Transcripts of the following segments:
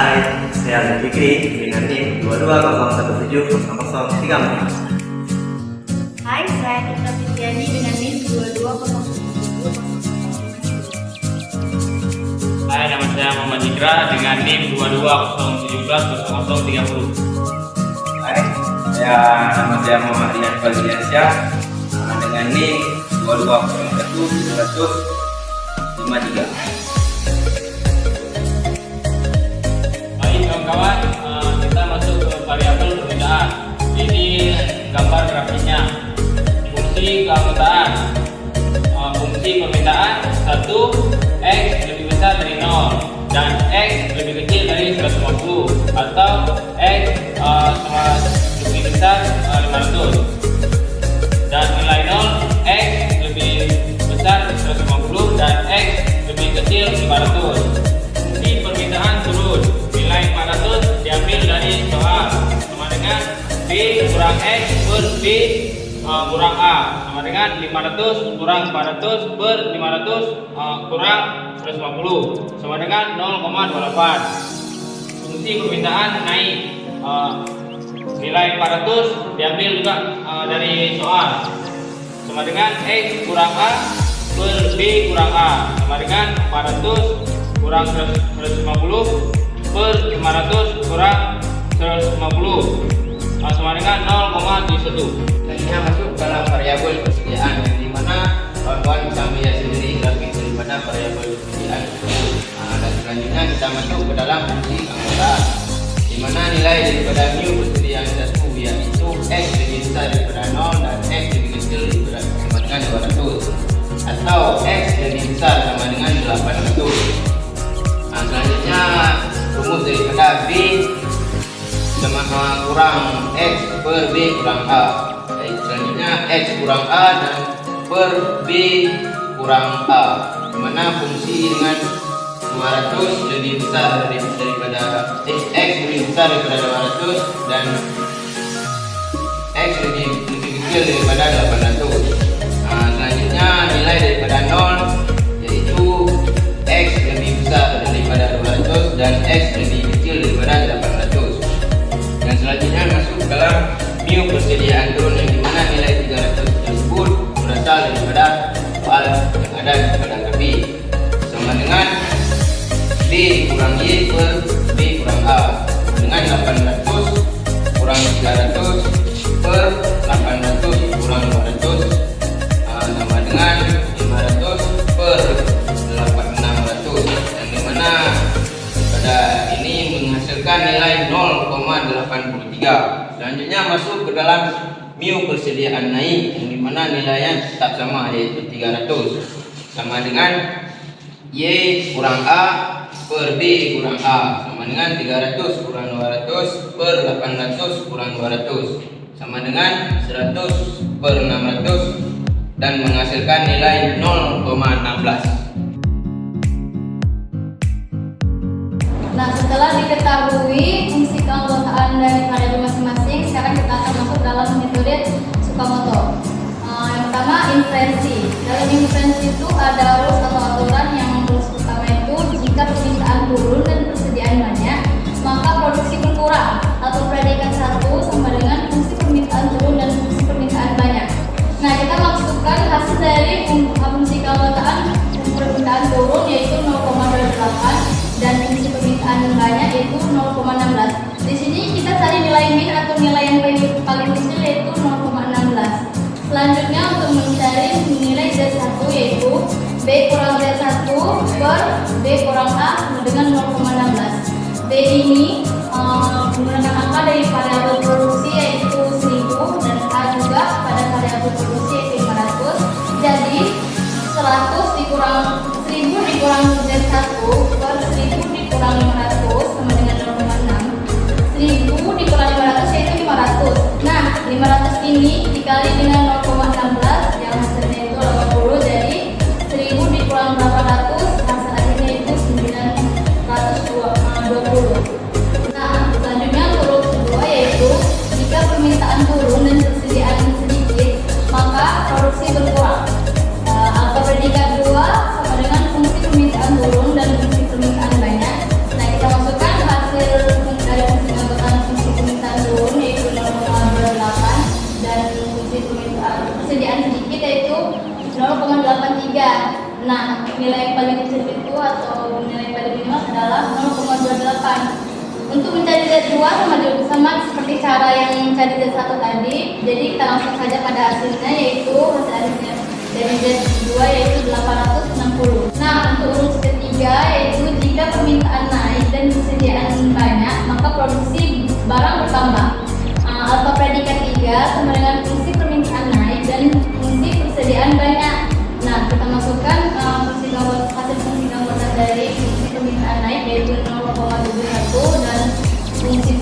Hai, saya Ali Fikri dengan NIM 2201700034. Hai, saya Tika Fitriani dengan NIM 22077000. Hai, nama saya Muhammad Ikra dengan NIM 22071030. Hai, nama saya Muhammad Rian Fazliansyah dengan NIM 22017053. Baik kawan-kawan, kita masuk ke variabel perbedaan. Ini gambar grafiknya. Fungsi keanggotaan. Fungsi permintaan 1 X lebih besar dari 0 dan X lebih kecil dari 150 atau X lebih besar 500 dan nilai 0 X lebih besar 150 dan X lebih kecil 500. Fungsi permintaan turun, nilai 400 diambil dari soal sama dengan B kurang X per B kurang A sama dengan 500 kurang 400 per 500 kurang 150 sama dengan 0,28. Fungsi permintaan naik, nilai 400 diambil juga dari soal sama dengan X kurang A per B kurang A sama dengan 400 kurang 150 per 500 kurang 150 sama dengan 0,71. Selanjutnya masuk dalam variabel persediaan, di mana kawan-kawan bisa melihat sendiri grafik daripada variabel persediaan. Dan selanjutnya kita masuk ke dalam fungsi keanggotaan, di mana nilai daripada mu persediaan satu yaitu X lebih besar daripada 0 dan X lebih kecil daripada sama dengan 200 atau X lebih besar sama dengan 800. Selanjutnya rumus daripada B sama kurang X per B kurang A. Selanjutnya X kurang A dan per B kurang A, di mana fungsi dengan 200 lebih besar daripada X lebih besar daripada 200 dan X lebih kecil daripada 800. Selanjutnya nilai daripada 0 yaitu X lebih besar daripada 200 dan X lebih kecil daripada 800. Dan selanjutnya masuk ke dalam mu persediaan turun, yang dimana nilai 300 tersebut berasal daripada soal yang ada pada grafik sama dengan B kurang Y per B kurang A dengan 800 kurang 300 per 800 kurang 200 sama dengan 500 per 600, yang dimana pada ini menghasilkan nilai 0,83. Selanjutnya masuk ke dalam mu persediaan naik, yang dimana nilainya tetap sama yaitu 300 sama dengan Y kurang A per B kurang A sama dengan 300 kurang 200 per 800 kurang 200 sama dengan 100 per 600 dan menghasilkan nilai 0,16. Nah, setelah diketahui fungsi keanggotaan dari variabel masing-masing, sekarang kita akan masuk dalam metode Tsukamoto. Yang pertama, inferensi. Dalam inferensi itu ada rules atau aturan yang rules pertama itu jika permintaan turun dan persediaan banyak, maka produksi berkurang atau predikat satu sama dengan fungsi permintaan turun dan fungsi permintaan banyak. Nah, kita masukkan hasil dari fungsi keanggotaan permintaan turun yaitu 0,28 dan fungsi permintaan banyak yaitu 0,16. Di sini kita cari nilai min atau nilai yang paling kecil yaitu 0,16. Selanjutnya untuk mencari nilai Z1 yaitu B kurang Z1 per B kurang A dengan 0,16. B ini menggunakan angka dari variabel produksi yaitu 1000 dan A juga pada variabel produksi yaitu 500. Jadi 100 dikurang 1000 dikurang Z1 per 1000 dikurang 500 sama dengan 0,6. 1000 dikurang 500 yaitu 500. Nah, 500 ini dikali dengan 0,16 yang hasilnya itu 80. Jadi 1000 dikurang 800 hasil akhirnya itu 920. Nah, selanjutnya huruf kedua yaitu jika permintaan turun dan persediaan sedikit, maka produksi berkurang. Angka predikat 2 sama dengan fungsi permintaan turun dan fungsi permintaan banyak. Nah, kita masukkan hasil 0,83. Nah, nilai yang paling kecil itu atau nilai yang paling minimal adalah 0,28. Untuk mencari Z2 sama seperti cara yang mencari Z1 tadi. Jadi kita langsung saja pada hasilnya, yaitu hasil akhirnya dari Z2 yaitu 860. Nah, untuk rumus ketiga yaitu jika permintaan naik dan persediaan banyak, maka produksi barang bertambah. Alfa predikat 3 sama dengan fungsi permintaan naik dan fungsi persediaan banyak. Nah, kita masukkan hasil fungsi gambaran dari fungsi permintaan naik yaitu 0,71 dan fungsi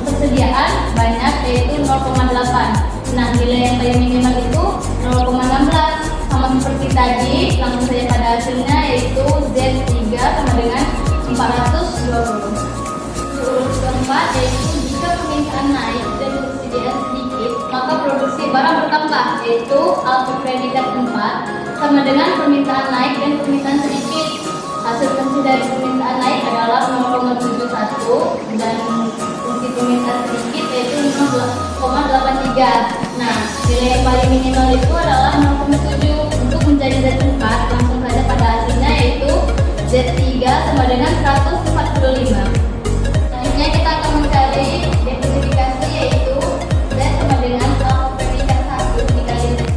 persediaan banyak yaitu 0,8. Nah, nilai yang paling minimal itu 0,16. Sama seperti tadi, langsung saja pada hasilnya yaitu Z3 sama dengan 420. Urut keempat yaitu jika permintaan naik dan persediaan sedikit, maka produksi barang bertambah, yaitu alfa predikat 4 sama dengan permintaan naik dan permintaan sedikit. Hasil fungsi dari permintaan naik adalah 0,71 dan fungsi permintaan sedikit yaitu 0,83. Nah, nilai yang paling minimal itu adalah 0,7. Untuk mencari Z4, langsung saja pada hasilnya yaitu Z3 sama dengan 145. Selanjutnya kita akan mencari definisifikasi yaitu Z sama dengan alfa predikat 1 dikali Z1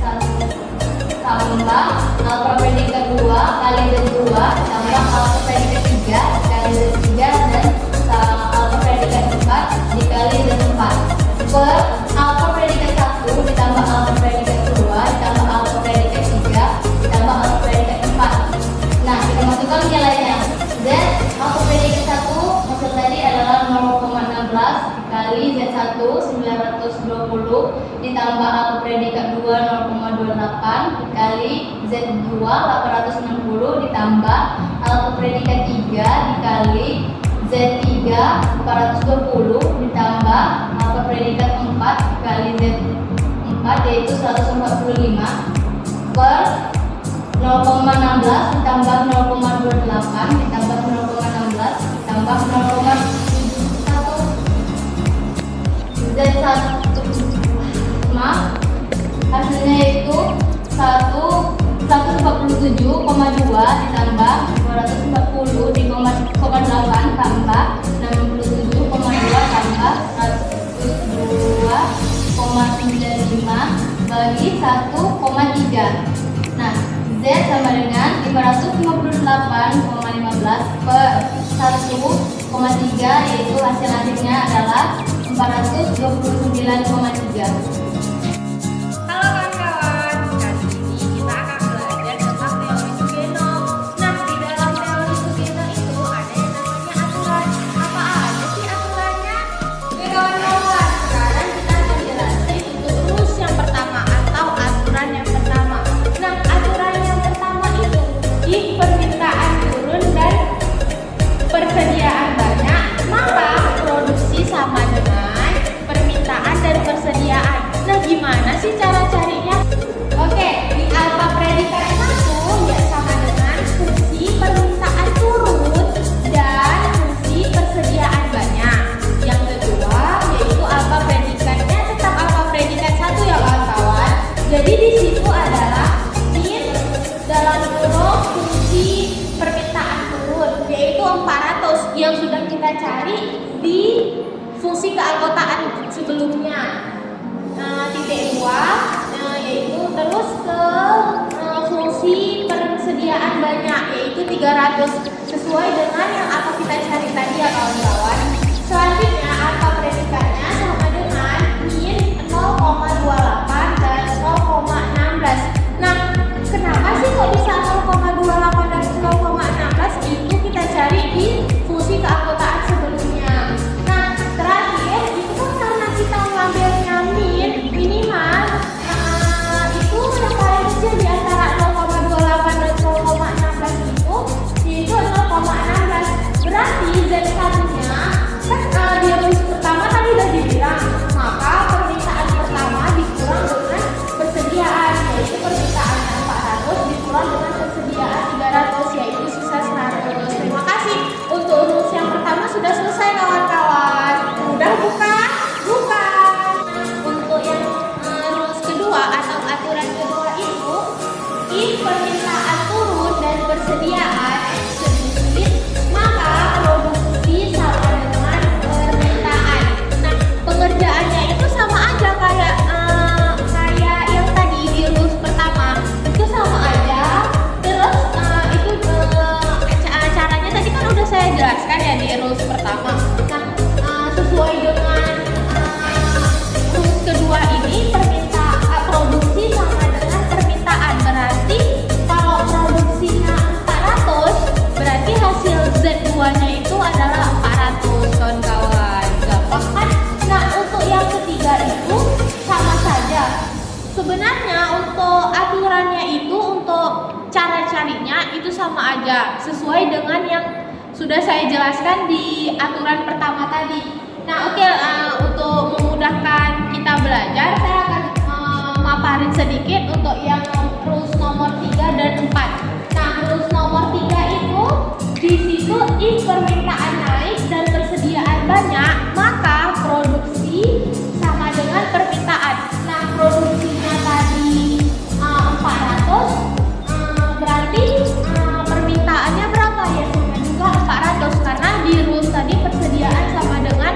tambah alfa predikat 2 kali Z2 tambah alfa predikat 3 kali Z3 dan alfa predikat 4 dikali Z4 per alfa predikat 1 ditambah alfa predikat 2 ditambah alfa predikat 3 ditambah alfa predikat 4. Nah, kita masukkan nilainya. Z alfa predikat 1 maksud tadi adalah 0,16 dikali Z1 920 ditambah alfa predikat 2 0,28 dikali Z2 860 ditambah alfa predikat 3 dikali Z3 420 ditambah alfa predikat 4 dikali Z4 yaitu 145 per 0,16 ditambah 0,28 ditambah 0,16 ditambah 0,71 Z1 hasilnya itu 147,2 ditambah 240 di 0,8 tambah 67,2 tambah 102,95 bagi 1,3. Nah, Z sama dengan 558,15 per 1,3 yaitu hasil akhirnya adalah 429,3. Halo kawan-kawan, kali ini kita akan belajar tentang teori Sugeno. Nah, di dalam teori Sugeno itu ada yang namanya aturan. Apa aja sih aturannya? Oke kawan-kawan, sekarang kita akan jelasin untuk rules yang pertama atau aturan yang pertama. Nah, aturan yang pertama itu di permintaan turun dan persediaan banyak, maka produksi sama dengan permintaan dan persediaan. Nah, gimana sih cara carinya? Oke, di alfa predikat 1 ya sama dengan fungsi permintaan turun dan fungsi persediaan banyak. Yang kedua yaitu alfa predikatnya tetap alfa predikat 1 ya kawan-kawan. Jadi di situ adalah min dalam kurung fungsi permintaan turun yaitu 400 yang sudah kita cari di fungsi keanggotaan sebelumnya. Titik 2 yaitu terus ke fungsi persediaan banyak yaitu 300 sesuai dengan yang apa kita cari tadi ya kawan-kawan. Selanjutnya alfa predikatnya sama dengan min 0,28 dan 0,16. Nah, kenapa sih kok bisa 0,28 dan 0,16? Itu kita cari di fungsi keanggotaan sebelumnya. Nah, terakhir itu kan karena kita mengambilnya min minimal itu yang paling kecil di antara 0,28 dan 0,16 itu yaitu 0,16. Berarti Z1-nya sama aja, sesuai dengan yang sudah saya jelaskan di aturan pertama tadi. Nah, oke, untuk memudahkan kita belajar, saya akan maparin sedikit untuk yang rules nomor 3 dan 4. Nah, rules nomor 3 itu di situ if permintaan naik dan persediaan banyak, maka produksi sama dengan permintaan. Nah, produksinya tadi 400, berarti permintaannya berapa ya? Sama juga 400 karena di rules tadi persediaan sama dengan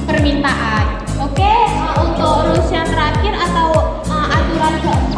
permintaan. Oke, untuk rules yang terakhir atau aturan keempat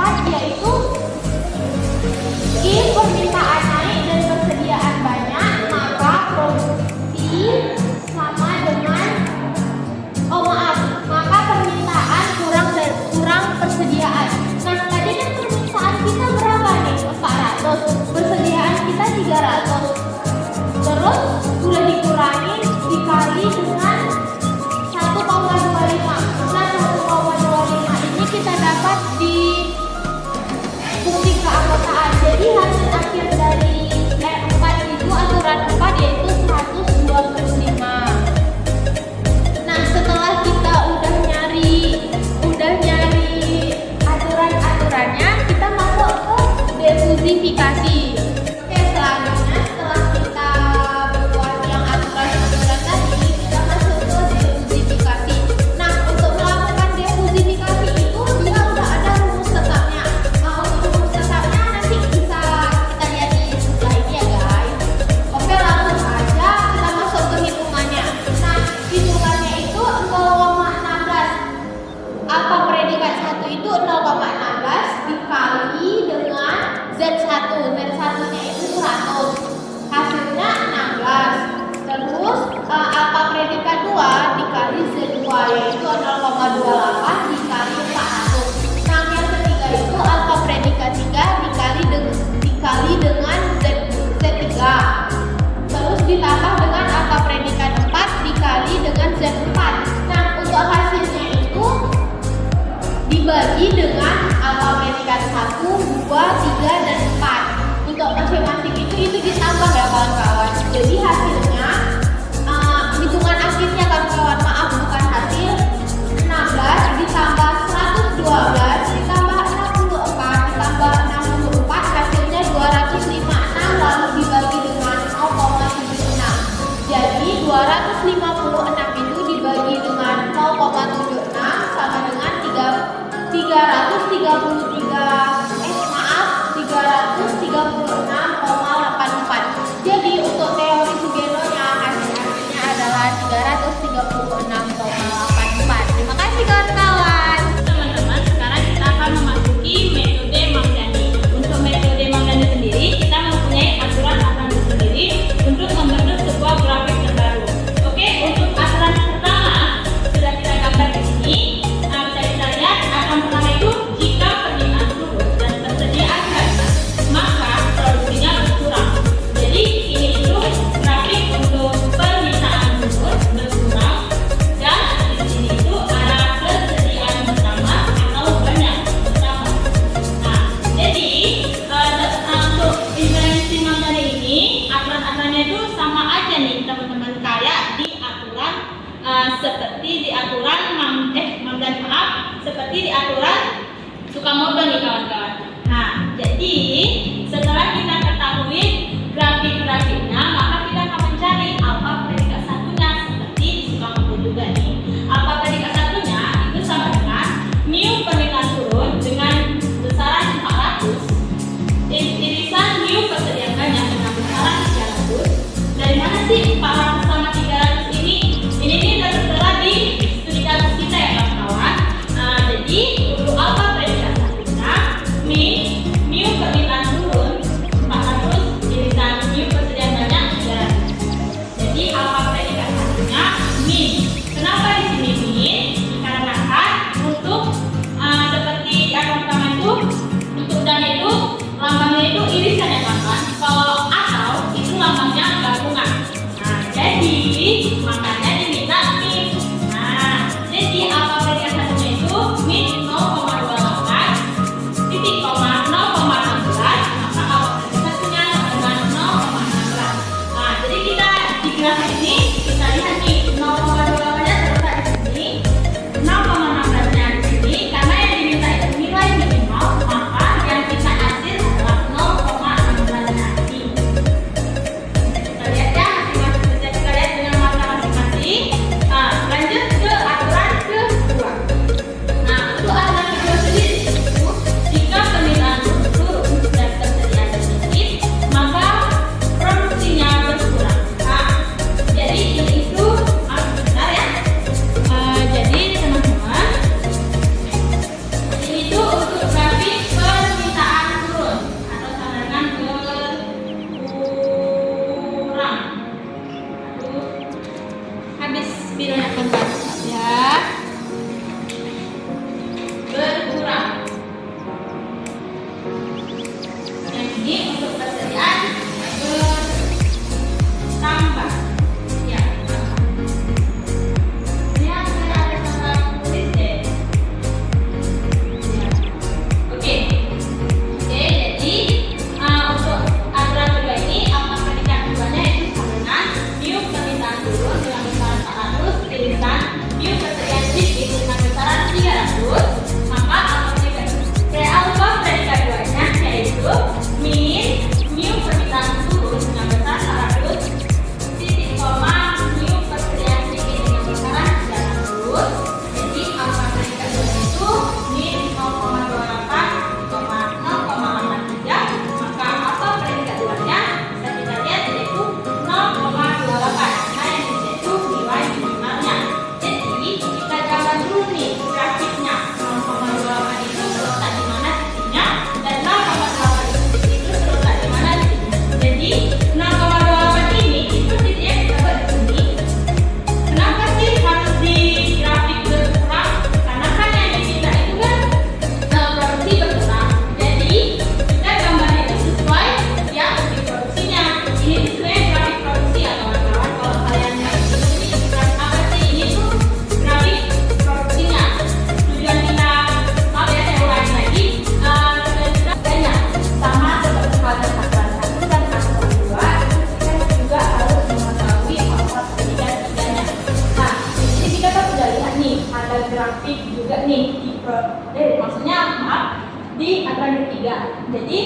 di aturan ketiga. Jadi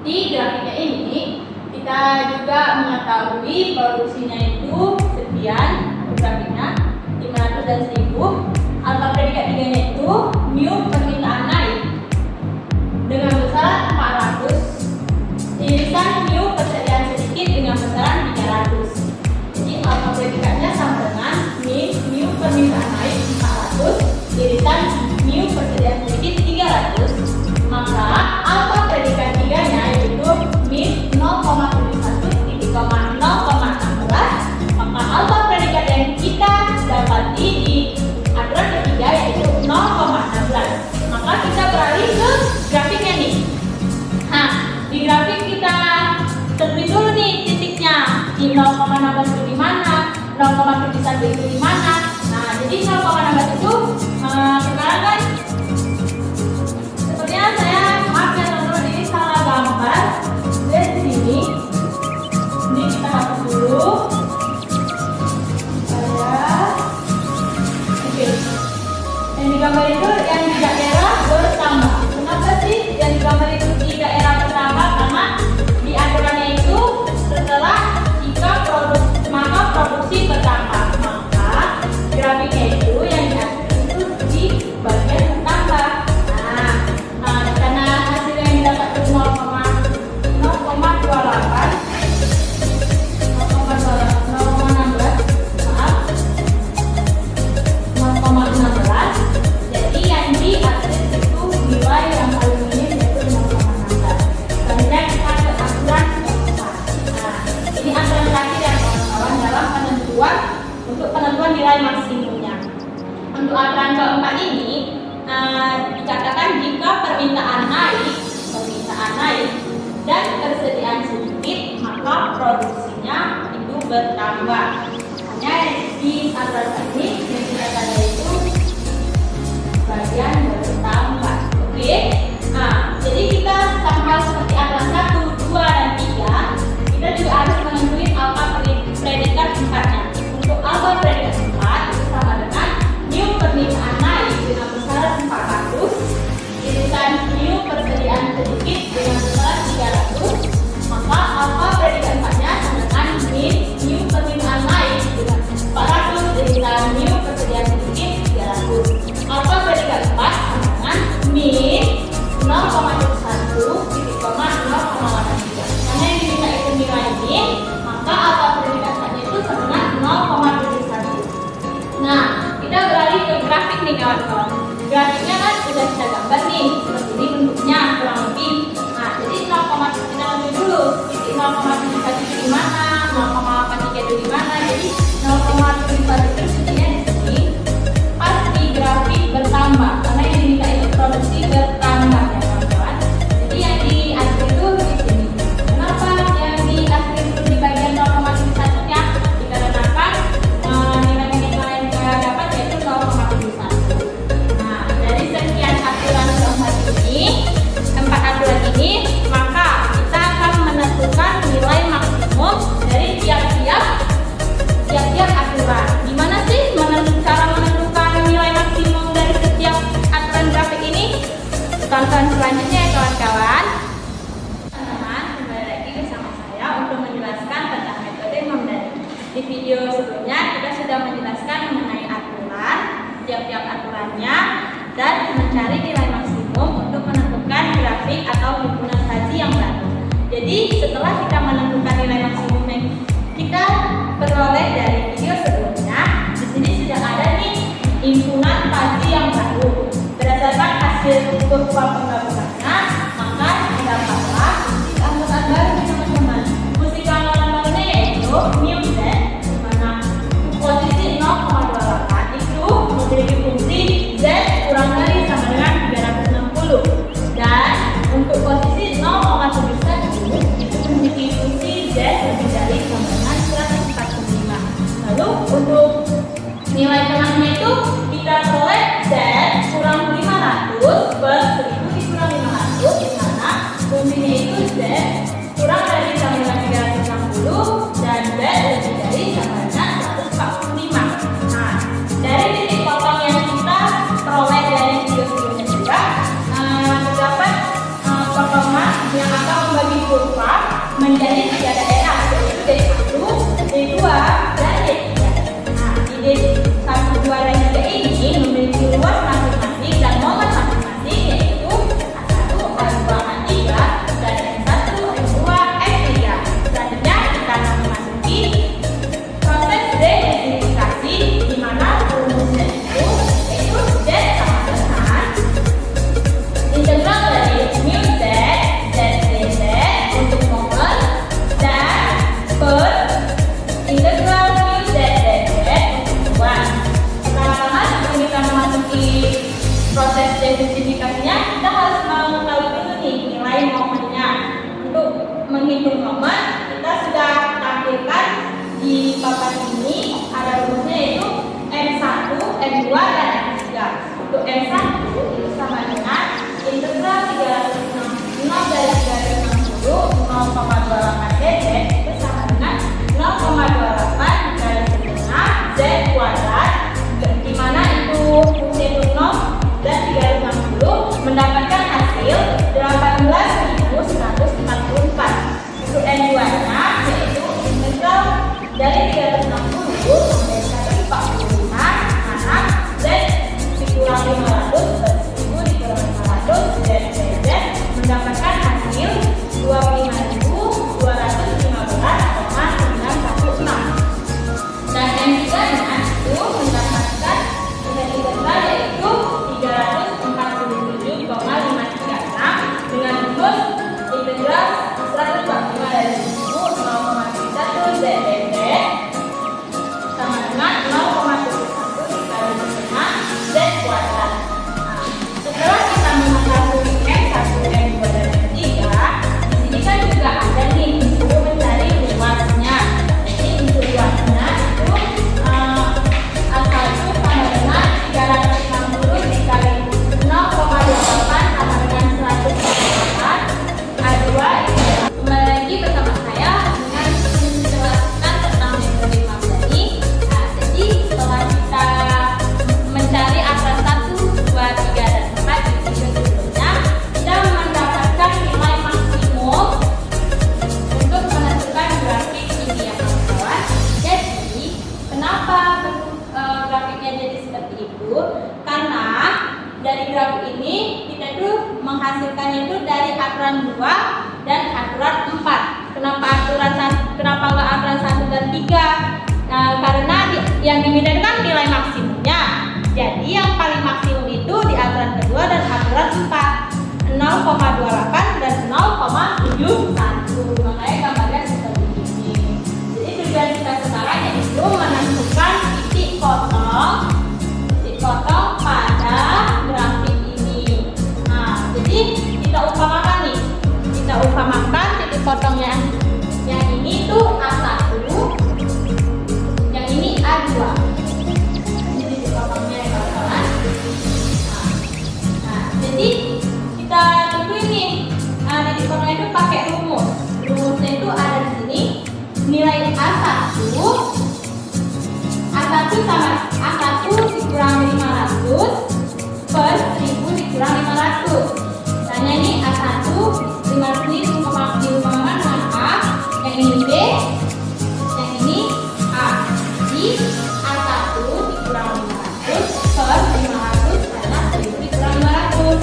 di grafiknya ini kita juga mengetahui produksinya itu sekian, grafiknya 500 dan 1000. Alfa predikat 3-nya itu mu permintaan naik dengan besaran 400, irisan mu persediaan sedikit dengan besaran 300. Jadi alfa predikatnya sama dengan mu permintaan naik 400, irisan mu persediaan sedikit 300. Maka alfa predikat 3-nya yaitu min 0,71 titik koma 0,16. Maka alfa predikat yang kita dapati di aturan ketiga yaitu 0,16. Maka kita beralih ke grafiknya nih. Nah, di grafik kita tentuin dulu nih titiknya di 0,16 itu di mana, 0,71 itu di mana. Nah, jadi 0,16 itu sekarang kan sepertinya saya maaf ya teman-teman, ini salah gambar. Dari sini ini kita hapus dulu. Yang digambar itu yang di daerah bertambah. Kenapa sih yang digambar itu di daerah bertambah? Karena di aturannya itu setelah jika produksi bertambah, maka grafiknya itu yang diatur itu di bagian bertambah. Nah, karena hasil yang didapat itu 0,16. Jadi yang diatur itu nilai yang paling minim yaitu 0,16. Selanjutnya kita ke aturan keempat. Nah, ini aturan terakhir yang kawan-kawan dalam penentuan untuk penentuan nilai maksimumnya. Untuk aturan keempat ini dikatakan jika permintaan naik dan persediaan sedikit, maka produksinya itu bertambah. Hanya di aturan ini yang dikatakan yaitu bagian bertambah. Oke. Nah, jadi kita sama seperti aturan 1, 2, dan 3, kita juga harus menentukan alfa predikat 4-nya. Untuk alfa predikat 4 itu sama dengan mu permintaan naik dengan besaran 400, irisan mu persediaan sedikit dengan besaran 300. Maka alfa predikat 4-nya sama dengan min mu permintaan naik dengan 400, irisan mu persediaan sedikit 300. Alfa predikat 4 sama dengan min 0,1 titik koma 0,83. Karena yang diminta itu nilai ini, maka alfa predikat 4-nya itu sama dengan 0,71. Nah, kita beralih ke grafik nih kawan-kawan. Grafiknya kan sudah kita gambar nih, seperti ini bentuknya kurang lebih. Nah, jadi 0,1 kita ambil dulu. Titik 0,71 itu di mana, 0,83 itu di mana. Jadi 0,71 itu titiknya di sini. Pas di grafik bertambah, karena yang diminta itu produksi bertambah ya kawan-kawan. Jadi yang diatur itu di sini. Kenapa yang diatur itu di bagian 0,71-nya? Dikarenakan nilai-nilai yang kita dapat yaitu 0,71. Nah, dari sekian aturan keempat ini, maka kita akan menentukan nilai maksimum dari tiap-tiap aturan. Gimana sih cara menentukan nilai maksimum dari setiap aturan grafik ini? Tonton selanjutnya ya kawan-kawan. Teman-teman, kembali lagi bersama saya untuk menjelaskan tentang metode Mamdani. Di video sebelumnya kita sudah menjelaskan mengenai aturan, tiap-tiap aturannya, dan mencari nilai maksimum untuk menentukan grafik atau himpunan saji yang baru. Jadi setelah kita menentukan nilai maksimum yang kita peroleh dari video sebelumnya, di sini sudah ada nih himpunan saji yang baru. Berdasarkan hasil kurva penggabungannya, maka didapatlah musik angkutan baru teman-teman. Musik angkutan barunya yaitu mu z, di mana posisi 0,28 itu memiliki fungsi z kurang dari sama dengan 360, dan untuk posisi 0,71 itu memiliki fungsi z lebih dari sama dengan 145. Lalu untuk nilai tengahnya itu kita peroleh z kurang 500 per 1000 dikurva menjadi 3 daerah, yaitu D1, D2, dan D3. Nah, di D1, 2, dan 3 ini memiliki ruas masing-masing dan momen masing-masing, yaitu A1, A2, A3, dan M1, M2, M3. Selanjutnya kita akan memasuki proses deidentifikasi, di mana rumusnya itu yaitu Z sama dengan integral dari mu Z, Z untuk momen, dan per integral mu Z untuk ruas. Pertama-tama sebelum kita memasuki proses deidentifikasinya, kita harus mengetahui dulu nih nilai momennya. Untuk menghitung momen, kita sudah tampilkan di papan ini ada rumusnya yaitu M1, M2, dan M3. Untuk M1 itu sama dengan integral 360 dari 360 0,28 dz itu sama dengan 0,28 dikali setengah z kuadrat, di mana itu fungsi itu 0 dan 360 mendapatkan hasil 18.144. Untuk N2 nya yaitu integral dari 360 sampai 145, mana z dikurang 500 dan 1000 dikurang 500 z mendapatkan hasil 25.215,916. Dan M3 nya itu mendapatkan integral yaitu 347,536 dengan rumus integral 145 dari 0,31 z sama dengan 0,71 dikali setengah z kuadrat. Nah, setelah kita mengetahui M1, M2, dan M3, di sini kan juga ada nih disuruh mencari ruasnya. Jadi untuk ruasnya itu A1 sama dengan 360 dikali 0,28 sama dengan 148. A2 itu kembali lagi bersama saya dengan menjelaskan tentang metode Mamdani. Nah, jadi setelah kita mencari angka 1, 2, 3, dan 4 di video sebelumnya, kita mendapatkan nilai maksimum untuk menentukan grafik ini ya kawan-kawan. Jadi kenapa bentuk grafiknya jadi seperti itu? Karena dari grafik ini kita itu menghasilkannya itu dari aturan 2 dan aturan 4. Kenapa nggak aturan 1 dan 3? Karena yang diminta itu kan nilai maksimumnya. Jadi yang paling maksimum itu di aturan kedua dan aturan 4, 0,28 dan 0,71. Makanya gambarnya seperti ini. Jadi tujuan kita sekarang yaitu menentukan titik potong pada grafik ini. Nah, jadi kita umpamakan nih. Kita umpamakan titik potongnya yang ini tuh A1, yang ini A2. Ini titik potongnya ya kawan-kawan. Nah, jadi kita tentuin nih. Titik potongnya itu pakai rumus. Rumusnya itu ada di sini. Nilai A1 sama A1 dikurang 500 per 1000 dikurang 500. Misalnya ini A1 500 ini diumpamakan dengan A, yang ini B, yang ini A. Jadi A1 dikurang 500 per 500 karena 1000 dikurang 500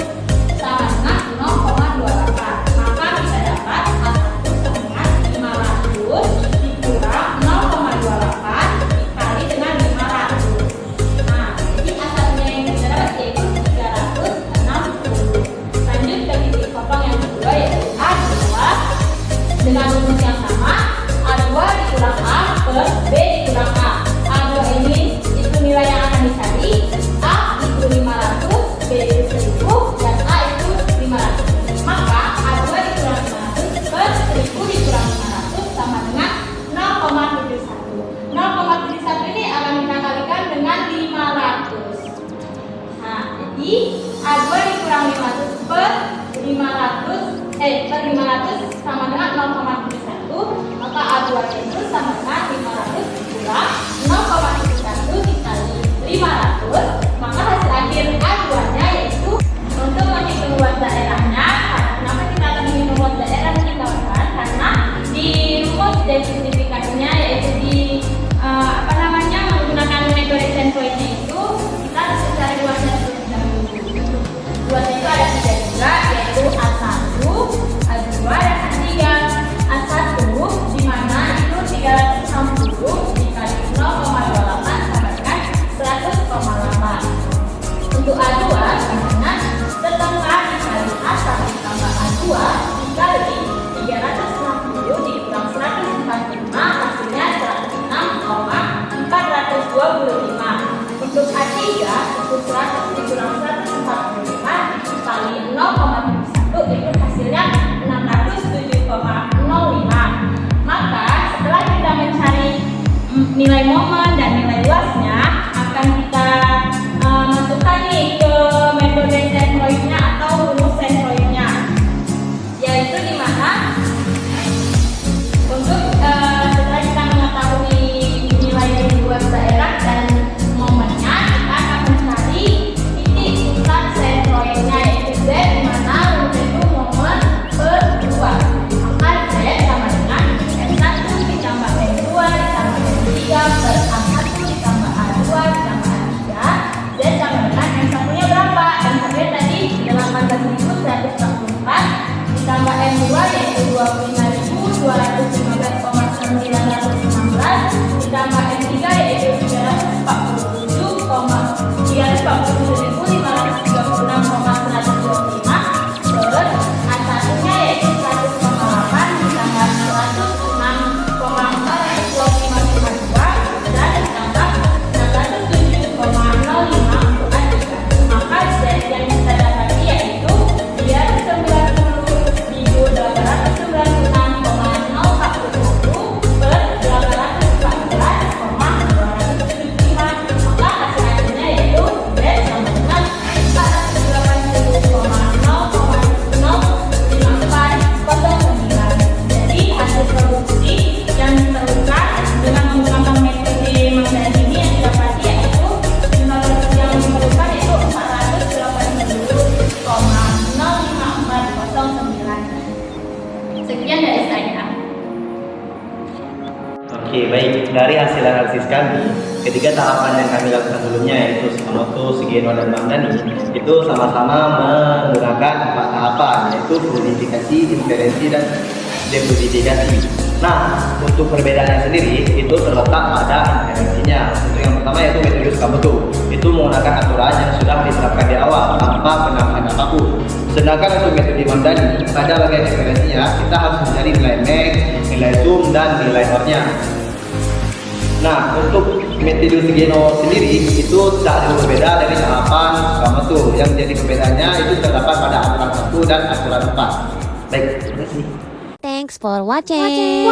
sama dengan 0,28. Maka kita dapat A1 sama dengan 500 dikurang 0,28 dikali dengan 500. Nah, jadi A1-nya yang kita dapat yaitu 360. Lanjut ke titik potong yang kedua yaitu A2 dengan rumus yang sama. A2 dikurang A per B dikurang A. A2 ini itu nilai yang akan dicari. A itu 500, B itu 1000, dan A itu 500. Maka A2 dikurang 500 per 1000 dikurang 500 sama dengan 0,71. 0,71 ini akan kita kalikan dengan 500. Nah, jadi A2 dikurang 500 per 500 sama dengan 0,71. Maka A2 itu sama dengan 500 dikurang 0,71 dikali 500. Maka hasil akhir A2 nya yaitu untuk menghitung luas daerahnya. Kenapa kita akan menghitung luas daerah ini kawan-kawan? ditambah M3 yaitu 347.536,125, terus A1-nya yaitu 100,8 ditambah 106,425,2 dan ditambah 607,05 untuk A3. Maka dari yang kita dapati yaitu 390.896,041 plus 814,275, maka hasilnya yaitu Z sama dengan 480,05409. Jadi hasil produksi yang ditemukan dengan menggunakan metode Mandani ini yang didapati yaitu jumlah produksi yang diperlukan yaitu 480,05409. Sekian dari saya. Oke, baik. Dari hasil analisis kami, ketiga tahapan yang kami lakukan sebelumnya yaitu Sukamoto, Sugeno, dan Mamdani itu sama-sama menggunakan 4 tahapan yaitu fluidifikasi, inferensi, dan defluidifikasi. Nah, untuk perbedaannya sendiri itu terletak pada inferensinya. Untuk yang pertama yaitu metode Sukamoto, itu menggunakan aturan yang sudah diterapkan di awal tanpa penambahan apapun. Sedangkan untuk metode Mamdani, pada bagian inferensinya kita harus mencari nilai max, nilai zoom, dan nilai R-nya. Nah, untuk metode Sugeno sendiri itu tidak jauh berbeda dari tahapan Sukamoto. Yang menjadi perbedaannya itu terdapat pada aturan 1 dan aturan 4. Baik, terima kasih. Thanks for watching.